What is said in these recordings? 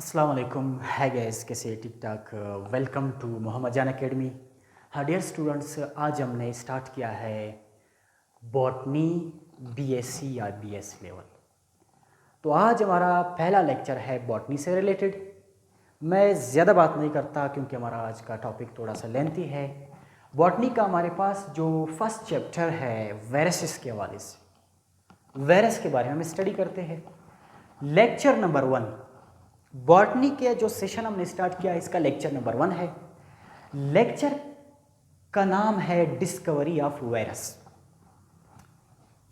अस्सलाम वालेकुम। है गैस कैसे ठीक ठाक। वेलकम टू मोहम्मद जान अकेडमी। हाँ डियर स्टूडेंट्स, आज हमने स्टार्ट किया है बॉटनी बीएससी या बीएस लेवल। तो आज हमारा पहला लेक्चर है बॉटनी से रिलेटेड। मैं ज़्यादा बात नहीं करता क्योंकि हमारा आज का टॉपिक थोड़ा सा लेंथी है। बॉटनी का हमारे पास जो फर्स्ट चैप्टर है वायरसेस के हवाले से वायरस के बारे में हम स्टडी करते हैं। लेक्चर नंबर 1 बॉटनी के जो सेशन हमने स्टार्ट किया इसका लेक्चर नंबर 1 है। लेक्चर का नाम है डिस्कवरी ऑफ वायरस।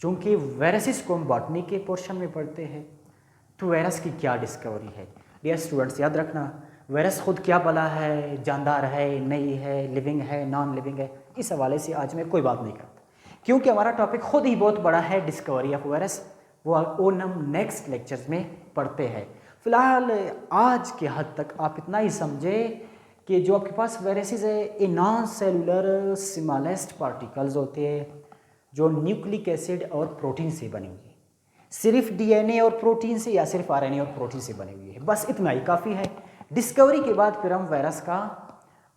चूंकि वायरसेस को हम बॉटनी के पोर्शन में पढ़ते हैं तो वायरस की क्या डिस्कवरी है। डियर स्टूडेंट्स, याद रखना वायरस खुद क्या भला है, जानदार है, नहीं है, लिविंग है, नॉन लिविंग है, इस हवाले से आज मैं कोई बात नहीं करता क्योंकि हमारा टॉपिक खुद ही बहुत बड़ा है डिस्कवरी ऑफ वायरस। वो हम नेक्स्ट लेक्चर्स में पढ़ते हैं। फ़िलहाल आज के हद तक आप इतना ही समझे कि जो आपके पास वायरसेस है ये नॉन सेलुलर स्मॉलेस्ट पार्टिकल्स होते हैं जो न्यूक्लिक एसिड और प्रोटीन से बने हुए हैं। सिर्फ डीएनए और प्रोटीन से या सिर्फ आरएनए और प्रोटीन से बने हुए हैं, बस इतना ही काफ़ी है। डिस्कवरी के बाद फिर हम वायरस का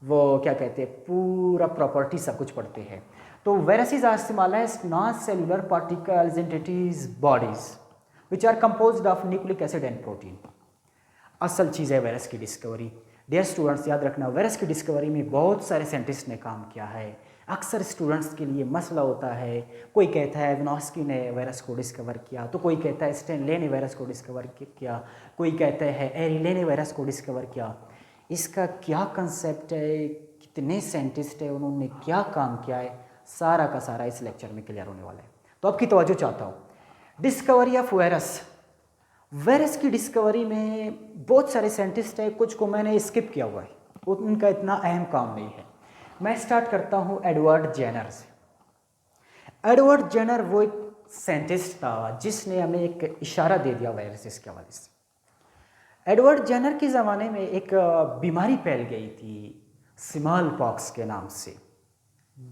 वो क्या कहते हैं पूरा प्रॉपर्टी सब कुछ पढ़ते हैं। तो viruses are smallest non cellular particles entities bodies which are composed of nucleic acid and protein. असल चीज़ है वायरस की डिस्कवरी। डियर स्टूडेंट्स, याद रखना वायरस की डिस्कवरी में बहुत सारे साइंटिस्ट ने काम किया है। अक्सर स्टूडेंट्स के लिए मसला होता है, कोई कहता है विनोस्की ने वायरस को डिस्कवर किया, तो कोई कहता है स्टेनले ने वायरस को डिस्कवर किया, कोई कहता है एरिले ने वायरस को डिस्कवर किया। इसका क्या कंसेप्ट है, कितने साइंटिस्ट है, उन्होंने क्या काम किया है, सारा का सारा इस लेक्चर में क्लियर होने वाला है। तो आपकी तवज्जो चाहता हूँ। Discovery of virus. वायरस की डिस्कवरी में बहुत सारे साइंटिस्ट हैं, कुछ को मैंने स्किप किया हुआ है, उनका इतना अहम काम नहीं है। मैं स्टार्ट करता हूँ एडवर्ड जेनर से। एडवर्ड जेनर वो एक साइंटिस्ट था जिसने हमें एक इशारा दे दिया वायरसेस के हवाले से। एडवर्ड जेनर के ज़माने में एक बीमारी फैल गई थी स्मॉल पॉक्स के नाम से।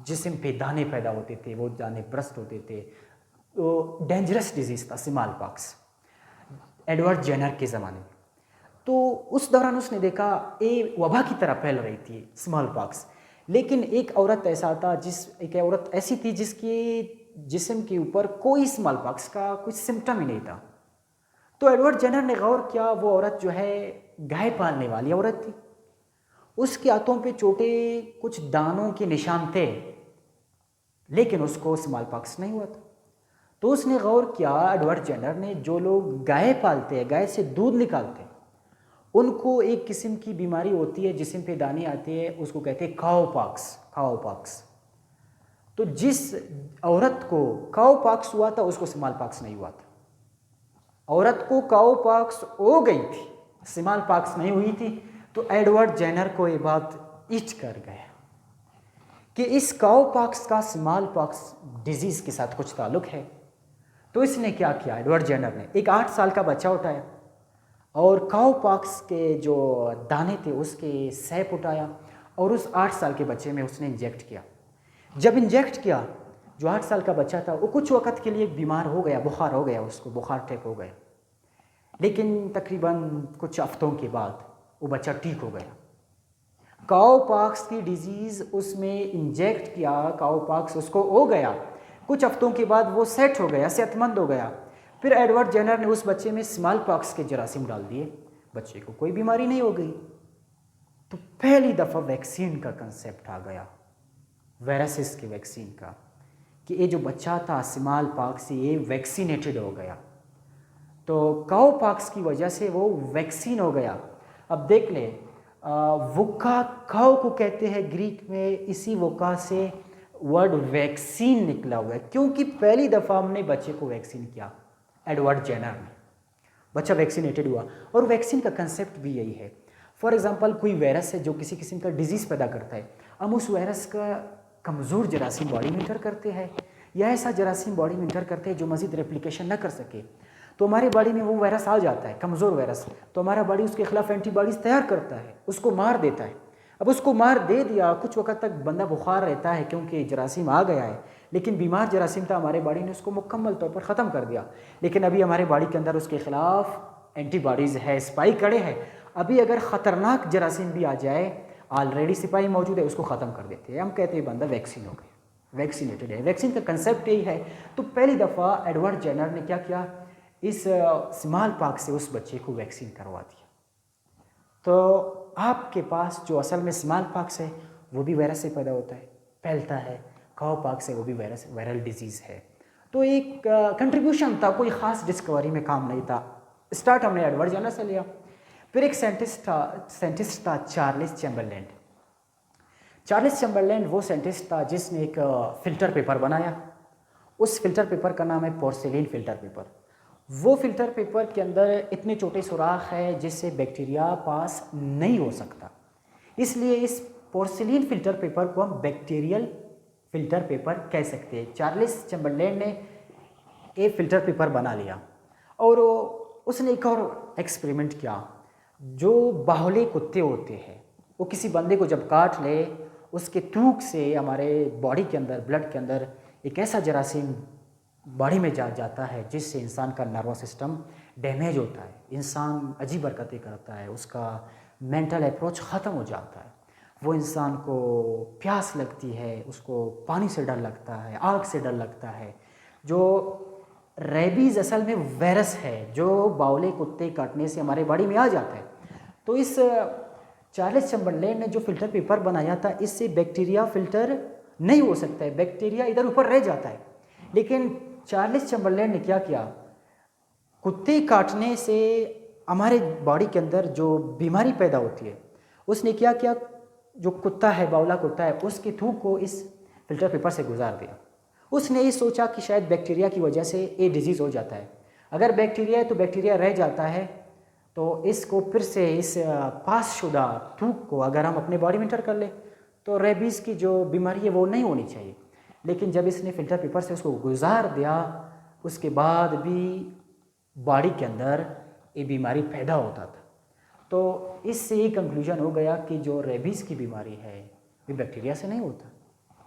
जिस्म पे दाने पैदा होते थे, वो दाने ब्रस्ट होते थे, तो डेंजरस डिजीज़ था स्मॉल पॉक्स एडवर्ड जेनर के ज़माने में। तो उस दौरान उसने देखा ये वबा की तरह फैल रही थी स्मॉल पॉक्स। लेकिन एक औरत ऐसी थी जिसकी जिस्म के ऊपर कोई स्मॉल पॉक्स का कुछ सिम्टम ही नहीं था। तो एडवर्ड जेनर ने गौर किया, वो औरत जो है गाय पालने वाली औरत थी, उसके हाथों पे छोटे कुछ दानों के निशान थे लेकिन उसको स्मॉल पॉक्स नहीं हुआ था। तो उसने गौर किया एडवर्ड जेनर ने, जो लोग गाय पालते हैं, गाय से दूध निकालते हैं, उनको एक किस्म की बीमारी होती है, जिस्म पे दाने आते हैं, उसको कहते हैं काओ पॉक्स। तो जिस औरत को काओ पॉक्स हुआ था उसको स्मॉल पॉक्स नहीं हुआ था। औरत को काओ पॉक्स हो गई थी, स्मॉल पॉक्स नहीं हुई थी। तो एडवर्ड जेनर को ये बात इच कर गया कि इस काओ पॉक्स का स्मॉल पॉक्स डिजीज़ के साथ कुछ ताल्लुक है। तो इसने क्या किया, एडवर्ड जेनर ने एक 8 साल का बच्चा उठाया और काओ पॉक्स के जो दाने थे उसके सैप उठाया और उस 8 साल के बच्चे में उसने इंजेक्ट किया। जब इंजेक्ट किया, जो 8 साल का बच्चा था वो कुछ वक्त के लिए बीमार हो गया, बुखार हो गया, उसको बुखार अटैक हो गया। लेकिन तकरीबन कुछ हफ्तों के बाद वो बच्चा ठीक हो गया। काओ पॉक्स की डिजीज़ उसमें इंजेक्ट किया, काओ पॉक्स उसको हो गया, कुछ हफ्तों के बाद वो सेट हो गया, सेहतमंद हो गया। फिर एडवर्ड जेनर ने उस बच्चे में स्मॉल पॉक्स के जरासीम डाल दिए, बच्चे को कोई बीमारी नहीं हो गई। तो पहली दफ़ा वैक्सीन का कंसेप्ट आ गया, वायरसेस की वैक्सीन का, कि ये जो बच्चा था स्मॉल पॉक्स से ये वैक्सीनेटेड हो गया। तो काओ पॉक्स की वजह से वो वैक्सीन हो गया। अब देख ले, वुक्का काओ को कहते हैं ग्रीक में, इसी वुक्का से वर्ड वैक्सीन निकला हुआ है क्योंकि पहली दफ़ा हमने बच्चे को वैक्सीन किया एडवर्ड जेनर ने, बच्चा वैक्सीनेटेड हुआ। और वैक्सीन का कंसेप्ट भी यही है। फॉर एग्जांपल कोई वायरस है जो किसी किस्म का डिजीज़ पैदा करता है, हम उस वायरस का कमज़ोर जरासीम बॉडी में इंटर करते हैं या ऐसा जरासीम बॉडी में इंटर करते हैं जो मज़ीद रेप्लिकेशन न कर सके, तो हमारी बॉडी में वो वायरस आ जाता है, कमज़ोर वायरस, तो हमारा बॉडी उसके खिलाफ एंटीबॉडीज़ तैयार करता है, उसको मार देता है। अब उसको मार दे दिया, कुछ वक्त तक बंदा बुखार रहता है क्योंकि जरासीम आ गया है, लेकिन बीमार जरासीम था, हमारे बॉडी ने उसको मुकम्मल तौर पर ख़त्म कर दिया। लेकिन अभी हमारे बॉडी के अंदर उसके ख़िलाफ़ एंटीबॉडीज़ है, स्पाइक अड़े हैं। अभी अगर ख़तरनाक जरासीम भी आ जाए, ऑलरेडी सिपाही मौजूद है, उसको ख़त्म कर देते हैं। हम कहते हैं बंदा वैक्सीन हो गया, वैक्सीनेटेड है। वैक्सीन का कंसेप्ट यही है। तो पहली दफ़ा एडवर्ड जेनर ने क्या किया, इस स्मॉल पॉक्स से उस बच्चे को वैक्सीन करवा दिया। तो आपके पास जो असल में स्मॉल पॉक्स है वो भी वायरस से पैदा होता है, फैलता है। काउ पॉक्स है वो भी वायरल डिजीज़ है। तो एक कंट्रीब्यूशन था, कोई ख़ास डिस्कवरी में काम नहीं था। स्टार्ट हमने एडवर्ड जेनर से लिया। फिर एक साइंटिस्ट था चार्ल्स चैम्बरलैंड। चार्ल्स चैम्बरलैंड वो साइंटिस्ट था जिसने एक फ़िल्टर पेपर बनाया। उस फिल्टर पेपर का नाम है पोर्सिलीन फ़िल्टर पेपर। वो फ़िल्टर पेपर के अंदर इतने छोटे सुराख है जिससे बैक्टीरिया पास नहीं हो सकता, इसलिए इस पोर्सिलीन फ़िल्टर पेपर को हम बैक्टीरियल फ़िल्टर पेपर कह सकते हैं। चार्ल्स चैम्बरलैंड ने एक फ़िल्टर पेपर बना लिया और उसने एक और एक्सपेरिमेंट किया। जो बाहुले कुत्ते होते हैं वो किसी बंदे को जब काट ले, उसके थूक से हमारे बॉडी के अंदर, ब्लड के अंदर एक ऐसा जरासीम बॉडी में जाता है जिससे इंसान का नर्वस सिस्टम डैमेज होता है, इंसान अजीब हरकतें करता है, उसका मेंटल अप्रोच ख़त्म हो जाता है। वो इंसान को प्यास लगती है, उसको पानी से डर लगता है, आग से डर लगता है। जो रेबीज़ असल में वायरस है जो बावले कुत्ते काटने से हमारे बॉडी में आ जाता है। तो इस चार्ल्स चैम्बरलैंड ने जो फ़िल्टर पेपर बनाया था, इससे बैक्टीरिया फ़िल्टर नहीं हो सकता है, बैक्टीरिया इधर ऊपर रह जाता है। लेकिन चार्ल्स चैम्बरलैंड ने क्या किया, कुत्ते काटने से हमारे बॉडी के अंदर जो बीमारी पैदा होती है, उसने क्या किया, जो कुत्ता है, बावला कुत्ता है, उसके थूक को इस फिल्टर पेपर से गुजार दिया। उसने ये सोचा कि शायद बैक्टीरिया की वजह से ये डिजीज़ हो जाता है। अगर बैक्टीरिया है तो बैक्टीरिया रह जाता है, तो इसको फिर से इस पास शुदा थूक को अगर हम अपने बॉडी में इंटर कर ले तो रेबीज़ की जो बीमारी है वो नहीं होनी चाहिए। लेकिन जब इसने फ़िल्टर पेपर से उसको गुजार दिया, उसके बाद भी बॉडी के अंदर ये बीमारी पैदा होता था। तो इससे ये कंक्लूजन हो गया कि जो रेबीज़ की बीमारी है ये बैक्टीरिया से नहीं होता,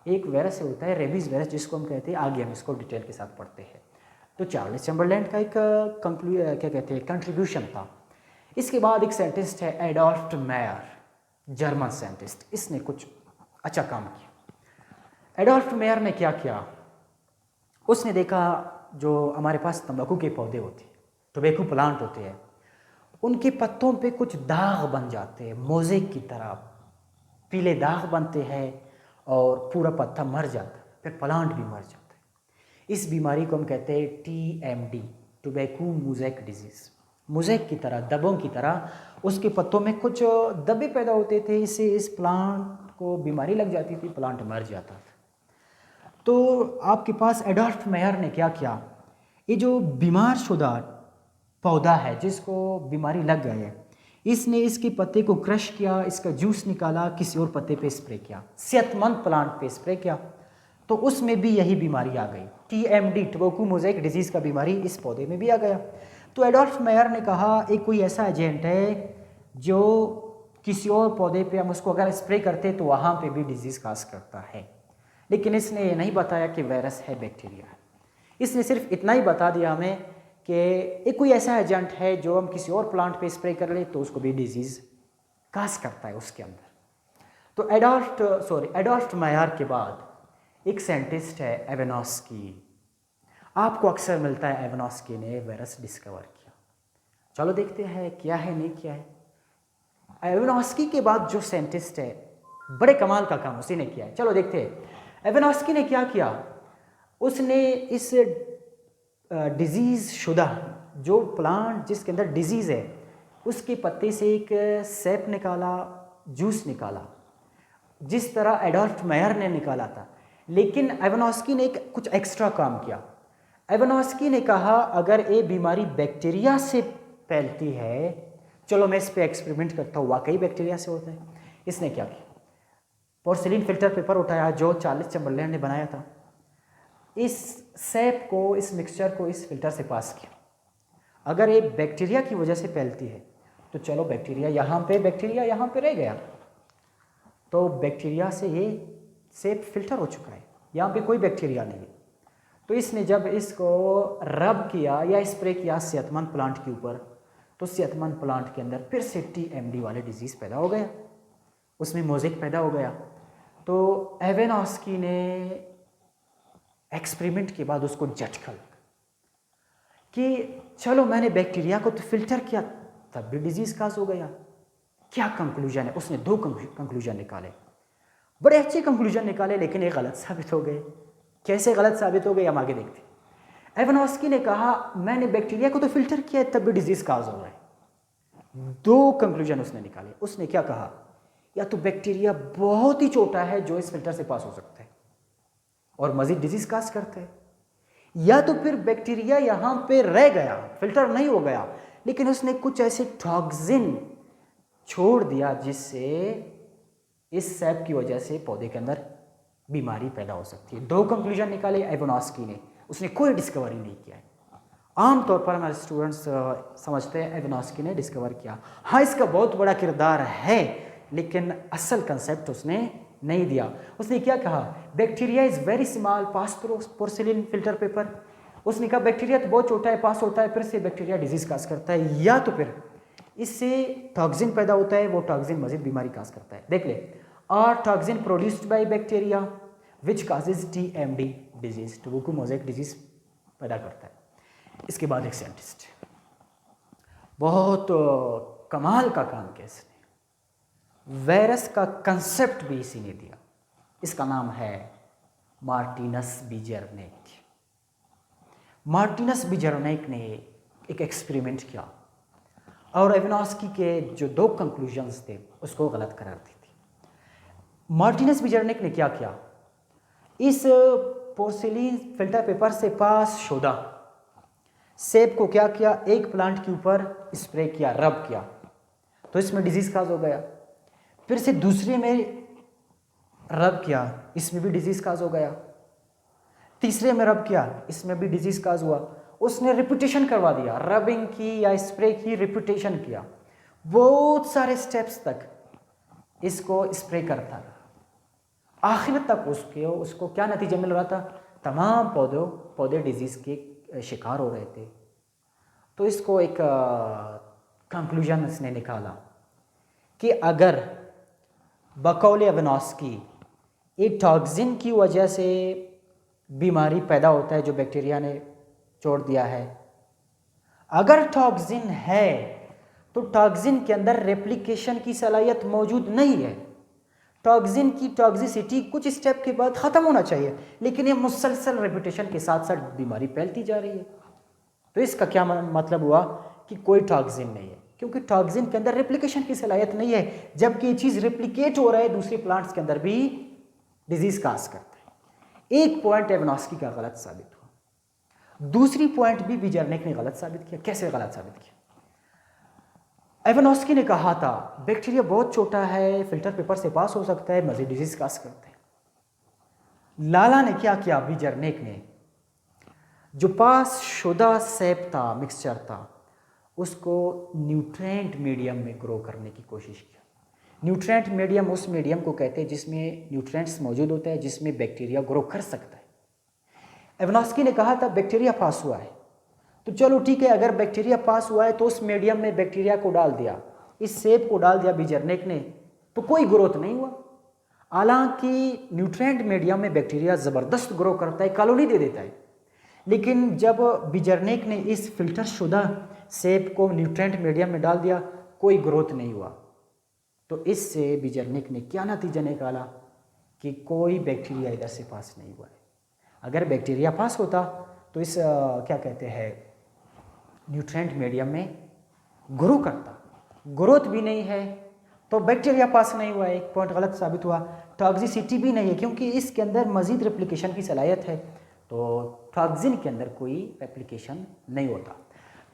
एक वायरस से होता है, रेबीज़ वायरस, जिसको हम कहते हैं, आगे हम इसको डिटेल के साथ पढ़ते हैं। तो चार्ल्स चैम्बरलैंड का एक क्या कहते हैं, कंट्रीब्यूशन था। इसके बाद एक साइंटिस्ट है एडोल्फ मेयर, जर्मन साइंटिस्ट, इसने कुछ अच्छा काम किया। एडोल्फ मेयर ने क्या किया, उसने देखा जो हमारे पास तंबाकू के पौधे होते हैं, टोबैको प्लांट होते हैं, उनके पत्तों पे कुछ दाग बन जाते हैं, मोज़ेक की तरह पीले दाग बनते हैं और पूरा पत्ता मर जाता है, फिर प्लांट भी मर जाता है। इस बीमारी को हम कहते हैं TMD, tobacco mosaic disease. Mosaic की तरह, दबों की तरह उसके पत्तों में कुछ दबे पैदा होते थे, इससे इस प्लांट को बीमारी लग जाती थी, प्लांट मर जाता था। तो आपके पास एडोल्फ मेयर ने क्या किया, ये जो बीमार शुदा पौधा है जिसको बीमारी लग गई है, इसने इसके पत्ते को क्रश किया, इसका जूस निकाला, किसी और पत्ते पे स्प्रे किया, सेहतमंद प्लांट पे स्प्रे किया, तो उसमें भी यही बीमारी आ गई। TMD, टोबैको मोज़ेक डिजीज़ का बीमारी इस पौधे में भी आ गया। तो एडोल्फ मेयर ने कहा एक कोई ऐसा एजेंट है जो किसी और पौधे पे हम उसको अगर स्प्रे करते तो वहाँ पे भी डिजीज़ काज करता है। लेकिन इसने ये नहीं बताया कि वायरस है, बैक्टीरिया है। इसने सिर्फ इतना ही बता दिया हमें कि एक कोई ऐसा एजेंट है जो हम किसी और प्लांट पे स्प्रे कर ले तो उसको भी डिजीज़ काज करता है उसके अंदर। तो एडोल्फ मेयर के बाद एक साइंटिस्ट है एवेनॉस्की। आपको अक्सर मिलता है एवेनॉस्की ने वायरस डिस्कवर किया। चलो देखते हैं क्या है, नहीं क्या है। एवेनॉस्की के बाद जो साइंटिस्ट है, बड़े कमाल का काम उसी ने किया है। चलो देखते हैं एवेनॉस्की ने क्या किया। उसने इस डिजीज़ शुदा जो प्लांट जिसके अंदर डिजीज़ है उसके पत्ते से एक सेप निकाला, जूस निकाला, जिस तरह एडोल्फ मेयर ने निकाला था। लेकिन एवेनॉस्की ने एक कुछ एक्स्ट्रा काम किया। एवेनॉस्की ने कहा अगर ये बीमारी बैक्टीरिया से फैलती है, चलो मैं इस पे एक्सपेरिमेंट करता हूँ, वाकई बैक्टीरिया से होता है। इसने क्या किया, पोर्सिलीन फिल्टर पेपर उठाया जो चार्ल्स चैम्बरलैंड ने बनाया था, इस सेप को, इस मिक्सचर को इस फिल्टर से पास किया। अगर ये बैक्टीरिया की वजह से फैलती है तो चलो बैक्टीरिया यहाँ पे रह गया, तो बैक्टीरिया से ये सेप फिल्टर हो चुका है, यहाँ पे कोई बैक्टीरिया नहीं है। तो इसने जब इसको रब किया या स्प्रे किया सेहतमंद प्लांट के ऊपर, तो सेहतमंद प्लांट के अंदर फिर से TMD वाले डिजीज़ पैदा हो गया, उसमें मोज़ेक पैदा हो गया। तो एवेनॉस्की ने एक्सपेरिमेंट के बाद उसको झटका लगा कि चलो मैंने बैक्टीरिया को तो फिल्टर किया, तब भी डिजीज़ काज हो गया। क्या कंक्लूजन है? उसने 2 कंक्लूजन निकाले, बड़े अच्छे कंक्लूजन निकाले, लेकिन ये गलत साबित हो गए। कैसे गलत साबित हो गए हम आगे देखते हैं। एवेनॉस्की ने कहा मैंने बैक्टीरिया को तो फिल्टर किया है, तब भी डिजीज़ काज हो रहा है। 2 कंक्लूजन उसने निकाले। उसने क्या कहा, या तो बैक्टीरिया बहुत ही छोटा है जो इस फिल्टर से पास हो सकता है और मजीद डिजीज काज करता है, या तो फिर बैक्टीरिया यहाँ पे रह गया, फिल्टर नहीं हो गया, लेकिन उसने कुछ ऐसे टॉक्सिन छोड़ दिया जिससे इस सैप की वजह से पौधे के अंदर बीमारी पैदा हो सकती है। 2 कंक्लूजन निकाले एवेनॉस्की ने, उसने कोई डिस्कवरी नहीं किया है। आमतौर पर हमारे स्टूडेंट्स समझते हैं एवेनॉस्की ने डिस्कवर किया। हाँ, इसका बहुत बड़ा किरदार है, लेकिन असल कंसेप्ट उसने नहीं दिया। उसने क्या कहा, bacteria is very small pass through porcelain filter paper. उसने कहा बैक्टीरिया तो बहुत छोटा है, पास होता है, फिर से बैक्टीरिया डिजीज काज करता है, या तो फिर इससे टॉक्सिन पैदा होता है, वो टॉक्सिन मजीद बीमारी काज करता है। देख ले, are toxin produced by bacteria which causes TMD disease, tobacco mosaic disease पैदा करता है। इसके बाद एक साइंटिस्ट बहुत कमाल का काम किया, इसने वायरस का कंसेप्ट भी इसी ने दिया। इसका नाम है मार्टिनस बीजरनेक। मार्टिनस बीजरनेक ने एक एक्सपेरिमेंट किया और एवेनॉस्की के जो 2 कंक्लूजन्स थे उसको गलत करार दी थी। मार्टिनस बीजरनेक ने क्या किया, इस पोर्सिलिन फिल्टर पेपर से पास शुदा सेब को क्या किया, एक प्लांट के ऊपर स्प्रे किया, रब किया, तो इसमें डिजीज काज हो गया। फिर से दूसरे में रब किया, इसमें भी डिजीज काज हो गया। तीसरे में रब किया, इसमें भी डिजीज काज हुआ। उसने रिपीटेशन करवा दिया, रबिंग की या स्प्रे की रिपीटेशन किया, बहुत सारे स्टेप्स तक इसको स्प्रे करता रहा। आखिर तक उसको क्या नतीजा मिल रहा था, तमाम पौधे डिजीज के शिकार हो रहे थे। तो इसको एक कंक्लूजन इसने निकाला कि अगर बकौल एवेनॉस्की एक टॉक्सिन की वजह से बीमारी पैदा होता है जो बैक्टीरिया ने छोड़ दिया है, अगर टॉक्सिन है तो टॉक्सिन के अंदर रेप्लिकेशन की सलाहियत मौजूद नहीं है। टॉक्सिन की टॉक्सिसिटी कुछ स्टेप के बाद ख़त्म होना चाहिए, लेकिन ये मुसलसल रेपिटेशन के साथ साथ बीमारी फैलती जा रही है। तो इसका क्या मतलब हुआ कि कोई टॉक्सिन नहीं है, क्योंकि टॉक्सिन के अंदर रेप्लिकेशन की सलाहियत नहीं है, जबकि ये चीज़ रेप्लिकेट हो रहा है दूसरे प्लांट्स के अंदर भी डिजीज काज करता है। एक पॉइंट एवेनॉस्की का गलत साबित हुआ, दूसरी पॉइंट भी बीजरनेक ने गलत साबित किया। कैसे गलत साबित किया? एवेनॉस्की ने कहा था बैक्टीरिया बहुत छोटा है, फिल्टर पेपर से पास हो सकता है, मजीद डिजीज काज करते हैं। लाला ने क्या किया, बीजरनेक ने जो पास शुदा सेब था, मिक्सचर था, उसको न्यूट्रिएंट मीडियम में ग्रो करने की कोशिश किया। न्यूट्रिएंट मीडियम उस मीडियम को कहते हैं जिसमें न्यूट्रिएंट्स मौजूद होते हैं, जिसमें बैक्टीरिया ग्रो कर सकता है। एवेनॉस्की ने कहा था बैक्टीरिया पास हुआ है, तो चलो ठीक है, अगर बैक्टीरिया पास हुआ है तो उस मीडियम में बैक्टीरिया को डाल दिया, इस सेब को डाल दिया बीजरनेक ने, तो कोई ग्रोथ नहीं हुआ। हालांकि न्यूट्रिएंट मीडियम में बैक्टीरिया ज़बरदस्त ग्रो करता है, कॉलोनी दे देता है, लेकिन जब बीजरनेक ने इस फिल्टर शुदा सेब को न्यूट्रिएंट मीडियम में डाल दिया, कोई ग्रोथ नहीं हुआ। तो इससे बीजरनेक ने क्या नतीजा निकाला कि कोई बैक्टीरिया इधर से पास नहीं हुआ है। अगर बैक्टीरिया पास होता तो इस क्या कहते हैं न्यूट्रिएंट मीडियम में ग्रो करता, ग्रोथ भी नहीं है तो बैक्टीरिया पास नहीं हुआ, एक पॉइंट गलत साबित हुआ। टॉक्सिसिटी भी नहीं है क्योंकि इसके अंदर मजीद रेप्लिकेशन की सलाहियत है, तो टॉक्सिन के अंदर कोई रेप्लिकेशन नहीं होता।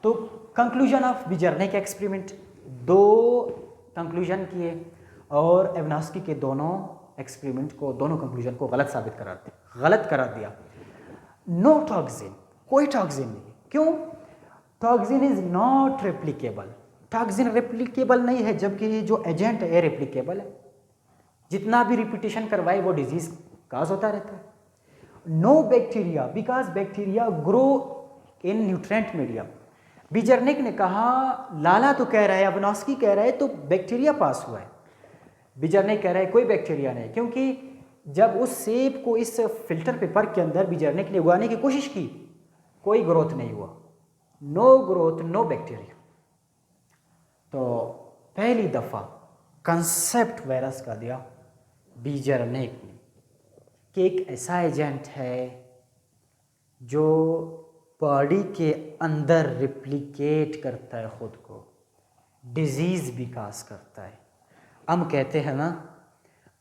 तो कंक्लूजन ऑफ बीजरनेक एक्सपेरिमेंट, 2 कंक्लूजन किए और एवेनॉस्की के दोनों एक्सपेरिमेंट को, दोनों कंक्लूजन को गलत करार दिया। नो टॉक्सिन, कोई टॉक्सिन नहीं। क्यों? Toxin is not replicable, toxin replicable नहीं है, जबकि जो एजेंट है रेप्लिकेबल है, जितना भी रिपीटेशन करवाए वो डिजीज काज होता रहता है। No bacteria, because bacteria grow in nutrient medium, बीजरनिक ने कहा लाला तो कह रहा है, अविनाशी कह रहा है तो बैक्टीरिया पास हुआ है। बीजरनिक कह रहा है कोई बैक्टीरिया नहीं, क्योंकि जब उस सेब को इस फिल्टर पेपर के अंदर बीजरनिक ने उगाने की कोशिश की, कोई ग्रोथ नहीं हुआ, नो ग्रोथ, नो बैक्टीरिया। तो पहली दफ़ा कंसेप्ट वायरस का दिया बीजरनिक ने कि एक ऐसा एजेंट है जो बॉडी के अंदर रिप्लिकेट करता है, खुद को डिजीज़ विकास करता है। हम कहते हैं ना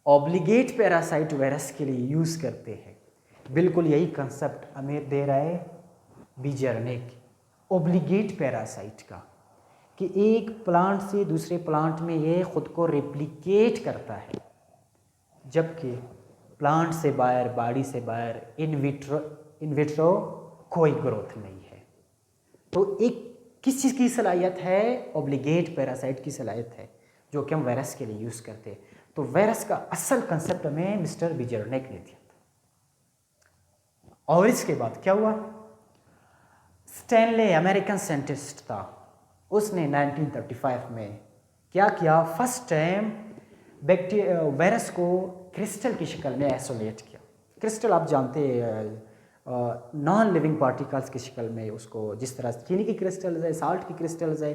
ऑब्लिगेट पैरासाइट वायरस के लिए यूज़ करते हैं, बिल्कुल यही कंसेप्ट हमें दे रहा है बीजरनिक ऑब्लिगेट पैरासाइट का, कि एक प्लांट से दूसरे प्लांट में ये खुद को रिप्लिकेट करता है, जबकि प्लांट से बाहर, बॉडी से बाहर इन विट्रो कोई ग्रोथ नहीं है। तो एक किस चीज़ की सलाहियत है? ऑब्लिगेट पैरासाइट की सलाहियत है, जो कि हम वायरस के लिए यूज़ करते हैं। तो वायरस का असल कंसेप्ट हमें मिस्टर बीजरनिक ने दिया था। और इसके बाद क्या हुआ? स्टैनले अमेरिकन साइंटिस्ट था, उसने 1935 में क्या किया? फर्स्ट टाइम वायरस को क्रिस्टल की शक्ल में आइसोलेट किया। क्रिस्टल आप जानते हैं, नॉन लिविंग पार्टिकल्स की शक्ल में उसको, जिस तरह चीनी की क्रिस्टल्स है, साल्ट की क्रिस्टल्स है,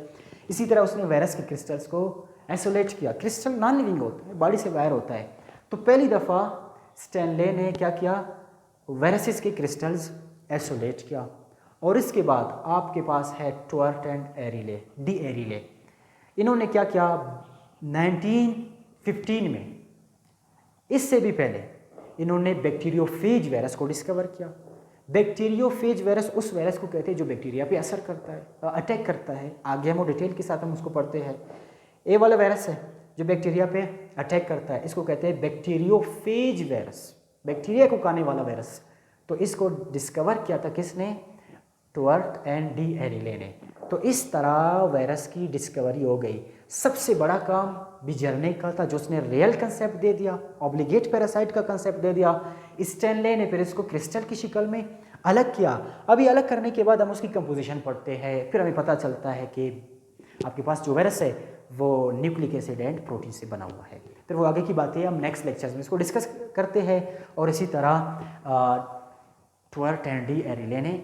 इसी तरह उसने वायरस के क्रिस्टल्स को आइसोलेट किया। क्रिस्टल नॉन लिविंग होता है, बॉडी से बाहर होता है। तो पहली दफ़ा स्टैनले ने क्या किया? वायरसेस के क्रिस्टल्स आइसोलेट किया। और इसके बाद आपके पास है ट्वर्ट एंड एरिले, डी एरिले। इन्होंने क्या किया? 1915 में, इससे भी पहले इन्होंने बैक्टीरियोफेज वायरस को डिस्कवर किया। बैक्टीरियोफेज वायरस उस वायरस को कहते हैं जो बैक्टीरिया पे असर करता है, अटैक करता है। आगे हम डिटेल के साथ हम उसको पढ़ते हैं। ए वाला वायरस है जो बैक्टीरिया पे अटैक करता है, इसको कहते हैं बैक्टीरियोफेज वायरस, बैक्टीरिया को खाने वाला वायरस। तो इसको डिस्कवर किया था किसने? ट्वर्ट एंड डी एरिले ने। तो इस तरह वायरस की डिस्कवरी हो गई। सबसे बड़ा काम बीजरनिक का था, जो उसने रियल कंसेप्ट दे दिया, ऑब्लिगेट पैरासाइट का कंसेप्ट दे दिया। स्टैनले ने फिर इसको क्रिस्टल की शक्ल में अलग किया। अभी अलग करने के बाद हम उसकी कंपोजिशन पढ़ते हैं, फिर हमें पता चलता है कि आपके पास जो वायरस है वो न्यूक्लिक एसिड एंड प्रोटीन से बना हुआ है। फिर वो आगे की बातें हम नेक्स्ट लेक्चर्स में इसको डिस्कस करते हैं। और इसी तरह ट्वर्ट एंड डी एरिले ने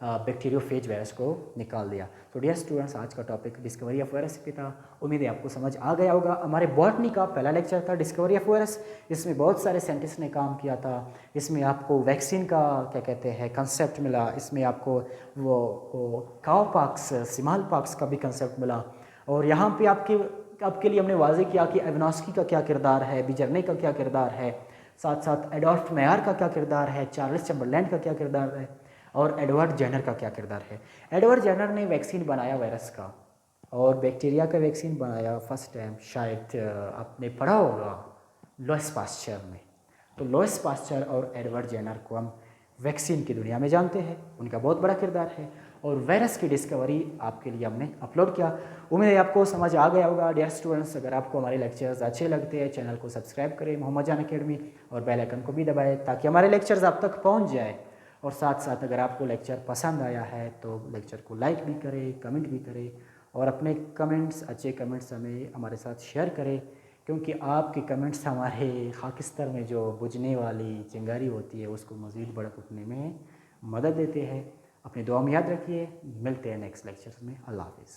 बैक्टीरियोफेज वायरस को निकाल दिया। तो डियर स्टूडेंट्स, आज का टॉपिक डिस्कवरी ऑफ वायरस पे था। उम्मीद है आपको समझ आ गया होगा। हमारे बॉटनी का पहला लेक्चर था डिस्कवरी ऑफ वायरस। इसमें बहुत सारे साइंटिस्ट ने काम किया था। इसमें आपको वैक्सीन का क्या कहते हैं कंसेप्ट मिला। इसमें आपको वो काव पॉक्स, स्मॉल पॉक्स का भी कंसेप्ट मिला। और यहाँ पे आपके लिए हमने वाजे किया कि एविनॉस्की का क्या किरदार है, बीजरनिक का क्या किरदार है, साथ साथ एडोल्फ मेयर का क्या किरदार है, चार्ल्स चैम्बरलैंड का क्या किरदार है, और एडवर्ड जेनर का क्या किरदार है। एडवर्ड जेनर ने वैक्सीन बनाया वायरस का, और बैक्टीरिया का वैक्सीन बनाया फर्स्ट टाइम, शायद आपने पढ़ा होगा, लुईस पास्चर में। तो लुईस पास्चर और एडवर्ड जेनर को हम वैक्सीन की दुनिया में जानते हैं, उनका बहुत बड़ा किरदार है। और वायरस की डिस्कवरी आपके लिए हमने अपलोड किया। उम्मीद है आपको समझ आ गया होगा। डियर स्टूडेंट्स, अगर आपको हमारे लेक्चर्स अच्छे लगते हैं, चैनल को सब्सक्राइब करें मोहम्मद जान अकेडमी, और बेल आइकन को भी दबाएं ताकि हमारे लेक्चर्स आप तक पहुंच जाए। और साथ साथ अगर आपको लेक्चर पसंद आया है तो लेक्चर को लाइक भी करें, कमेंट भी करें, और अपने कमेंट्स, अच्छे कमेंट्स हमारे साथ शेयर करें, क्योंकि आपके कमेंट्स हमारे खाक स्तर में जो बुझने वाली चिंगारी होती है उसको मज़ीद बढ़ाने में मदद देते हैं। अपनी दुआ में याद रखिए। मिलते हैं नेक्स्ट लेक्चर में। अल्लाह हाफ़िज़।